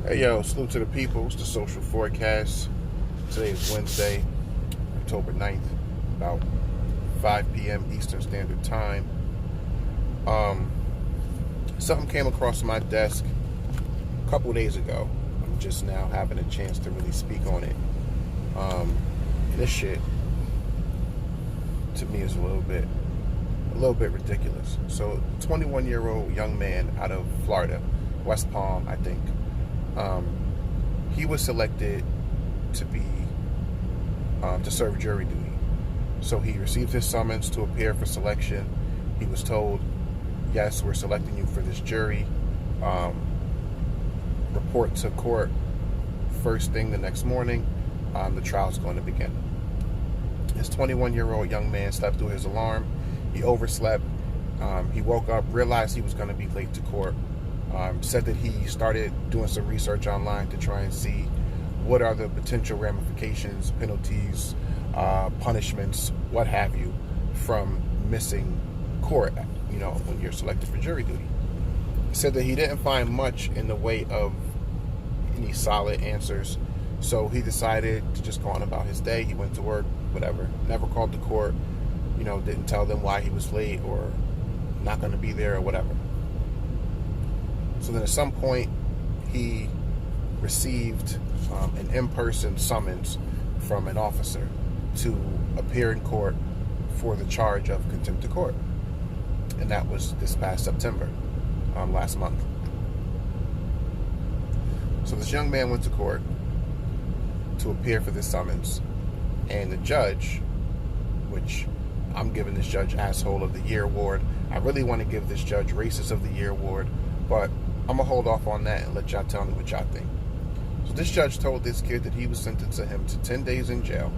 Hey yo, salute to the people. It's the social forecast. Today is Wednesday, October 9th, about 5 p.m. Eastern Standard Time. Something came across my desk a couple days ago. I'm just now having a chance to really speak on it. This shit, to me, is a little bit ridiculous. So, 21-year-old young man out of Florida, West Palm, I think. He was selected to be to serve jury duty. So he received his summons to appear for selection. He was told, yes, we're selecting you for this jury. Report to court first thing the next morning. The trial's going to begin. This 21-year-old young man slept through his alarm. He overslept. He woke up, realized he was going to be late to court. Said that he started doing some research online to try and see what are the potential ramifications, penalties, punishments, what have you, from missing court, when you're selected for jury duty. Said that he didn't find much in the way of any solid answers, so he decided to just go on about his day. He went to work, whatever, never called the court, didn't tell them why he was late or not going to be there or whatever. So then at some point, he received an in-person summons from an officer to appear in court for the charge of contempt of court. And that was this past September, last month. So this young man went to court to appear for this summons. And the judge, which I'm giving this judge Asshole of the Year award. I really want to give this judge Racist of the Year award, but I'm going to hold off on that and let y'all tell me what y'all think. So this judge told this kid that he was sentencing him to 10 days in jail,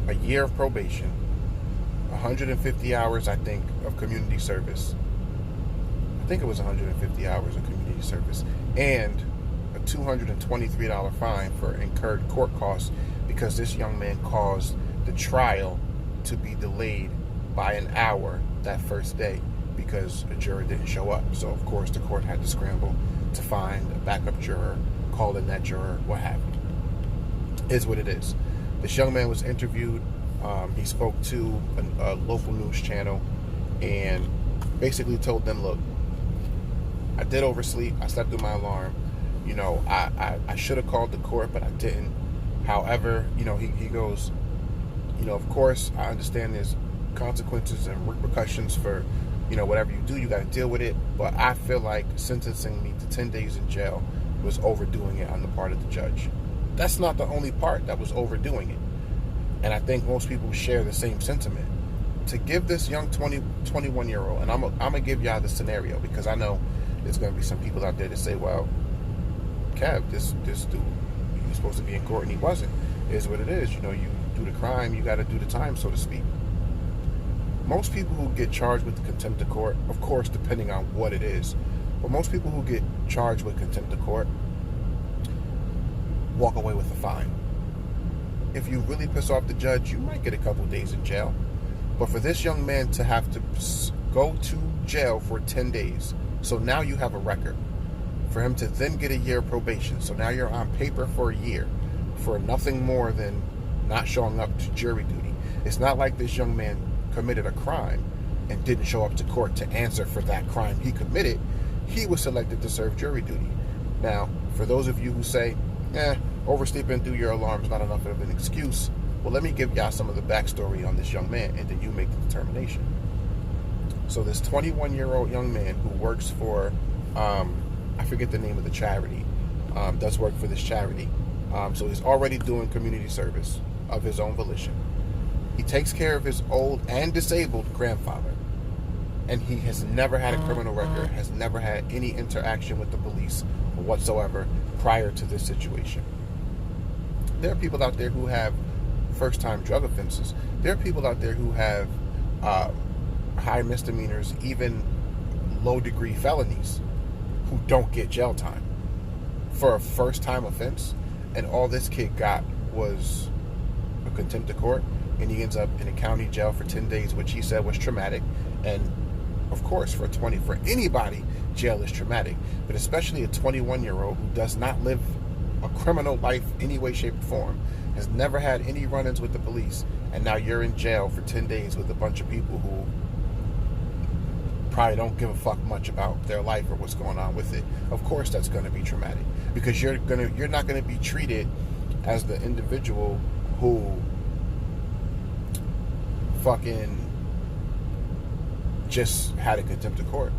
a year of probation, 150 hours, I think, of community service. I think it was 150 hours of community service, and a $223 fine for incurred court costs because this young man caused the trial to be delayed by an hour that first day because a juror didn't show up. So, of course, the court had to scramble to find a backup juror, call in that juror, what have you. Is what it is. This young man was interviewed. He spoke to a local news channel and basically told them, look, I did oversleep. I slept through my alarm. I should have called the court, but I didn't. However, he goes, of course, I understand there's consequences and repercussions for whatever you do, you got to deal with it. But I feel like sentencing me to 10 days in jail was overdoing it on the part of the judge. That's not the only part that was overdoing it. And I think most people share the same sentiment. To give this young 21-year-old, and I'm going to give y'all the scenario because I know there's going to be some people out there that say, well, Kev, this dude, he was supposed to be in court and he wasn't. It is what it is. You do the crime, you got to do the time, so to speak. Most people who get charged with contempt of court, of course, depending on what it is, but most people who get charged with contempt of court walk away with a fine. If you really piss off the judge, you might get a couple days in jail. But for this young man to have to go to jail for 10 days, so now you have a record. For him to then get a year of probation, so now you're on paper for a year for nothing more than not showing up to jury duty. It's not like this young man committed a crime and didn't show up to court to answer for that crime he committed. He was selected to serve jury duty. Now, for those of you who say, oversleeping through your alarm is not enough of an excuse, well, let me give y'all some of the backstory on this young man, and then you make the determination. So this 21-year-old young man who works for, I forget the name of the charity, does work for this charity. So he's already doing community service of his own volition. He takes care of his old and disabled grandfather. And he has never had a criminal record, has never had any interaction with the police whatsoever prior to this situation. There are people out there who have first-time drug offenses. There are people out there who have high misdemeanors, even low-degree felonies, who don't get jail time for a first-time offense. And all this kid got was a contempt of court, and he ends up in a county jail for 10 days, which he said was traumatic. And of course, for anybody jail is traumatic. But especially a 21-year-old who does not live a criminal life any way, shape, or form, has never had any run-ins with the police, and now you're in jail for 10 days with a bunch of people who probably don't give a fuck much about their life or what's going on with it. Of course that's going to be traumatic, because you're not going to be treated as the individual who fucking just had a contempt of court.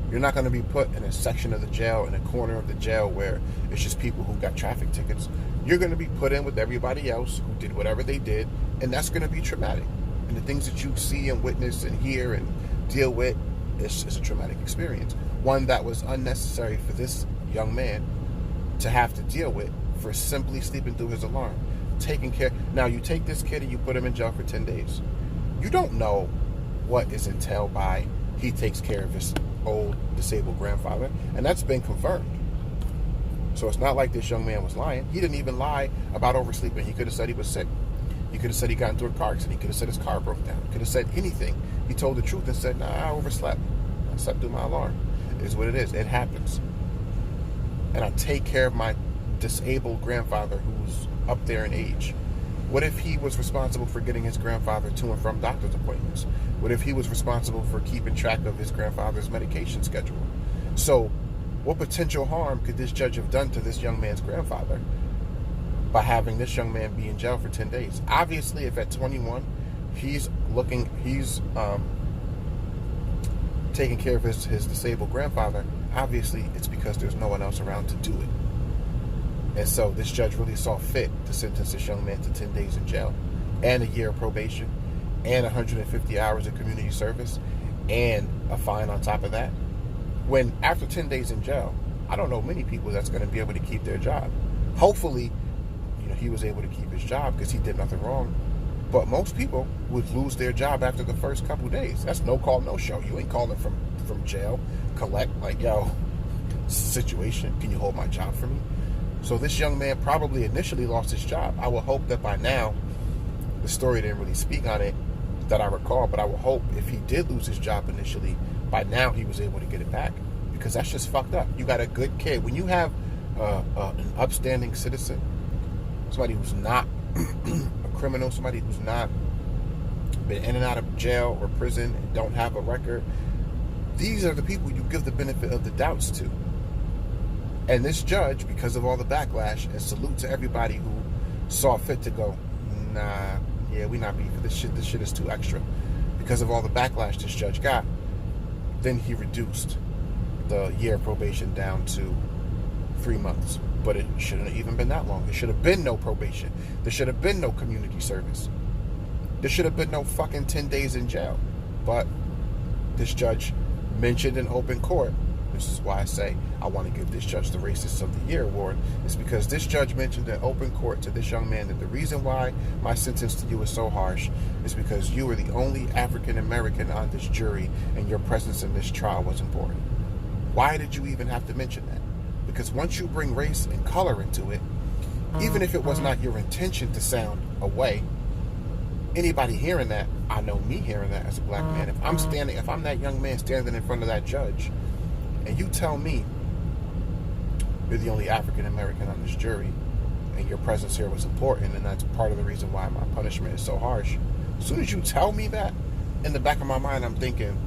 You're not going to be put in a section of the jail, in a corner of the jail where it's just people who got traffic tickets. You're going to be put in with everybody else who did whatever they did, and that's going to be traumatic. And the things that you see and witness and hear and deal with, it's a traumatic experience. One that was unnecessary for this young man to have to deal with for simply sleeping through his alarm. Taking care. Now, you take this kid and you put him in jail for 10 days. You don't know what is entailed by he takes care of his old disabled grandfather, and that's been confirmed. So it's not like this young man was lying. He didn't even lie about oversleeping. He could have said he was sick. He could have said he got into a car accident. He could have said his car broke down. He could have said anything. He told the truth and said, nah, I overslept. I slept through my alarm. It is what it is. It happens. And I take care of my disabled grandfather who's up there in age. What if he was responsible for getting his grandfather to and from doctor's appointments? What if he was responsible for keeping track of his grandfather's medication schedule? So what potential harm could this judge have done to this young man's grandfather by having this young man be in jail for 10 days? Obviously, if at 21, he's taking care of his disabled grandfather, obviously it's because there's no one else around to do it. And so this judge really saw fit to sentence this young man to 10 days in jail and a year of probation and 150 hours of community service and a fine on top of that. When after 10 days in jail, I don't know many people that's going to be able to keep their job. Hopefully, he was able to keep his job because he did nothing wrong. But most people would lose their job after the first couple days. That's no call, no show. You ain't calling from jail, collect, like, yo, situation, can you hold my job for me? So this young man probably initially lost his job. I would hope that by now, the story didn't really speak on it that I recall, but I would hope if he did lose his job initially, by now he was able to get it back, because that's just fucked up. You got a good kid. When you have an upstanding citizen, somebody who's not a criminal, somebody who's not been in and out of jail or prison and don't have a record, these are the people you give the benefit of the doubts to. And this judge, because of all the backlash, and salute to everybody who saw fit to go, nah, yeah, we not beefing this shit is too extra. Because of all the backlash this judge got, then he reduced the year of probation down to 3 months. But it shouldn't have even been that long. There should have been no probation. There should have been no community service. There should have been no fucking 10 days in jail. But this judge mentioned in open court, this is why I say I want to give this judge the Racist of the Year award, is because this judge mentioned in open court to this young man that the reason why my sentence to you is so harsh is because you were the only African American on this jury and your presence in this trial was important. Why did you even have to mention that? Because once you bring race and color into it, even if it was not your intention to sound away, anybody hearing that, I know me hearing that as a black man, if I'm that young man standing in front of that judge, and you tell me you're the only African American on this jury and your presence here was important and that's part of the reason why my punishment is so harsh, as soon as you tell me that, in the back of my mind I'm thinking,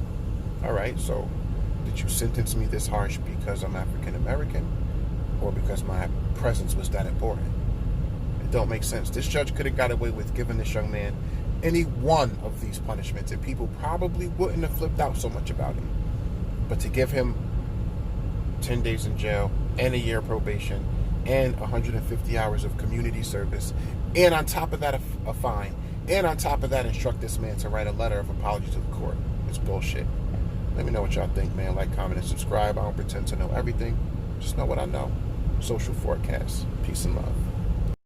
all right, so did you sentence me this harsh because I'm African American or because my presence was that important? It don't make sense. This judge could have got away with giving this young man any one of these punishments and people probably wouldn't have flipped out so much about him. But to give him 10 days in jail and a year of probation and 150 hours of community service, and on top of that a fine, and on top of that instruct this man to write a letter of apology to the court, it's bullshit. Let me know what y'all think, man. Like, comment, and subscribe. I don't pretend to know everything. Just know what I know. Social Forecast. Peace and love.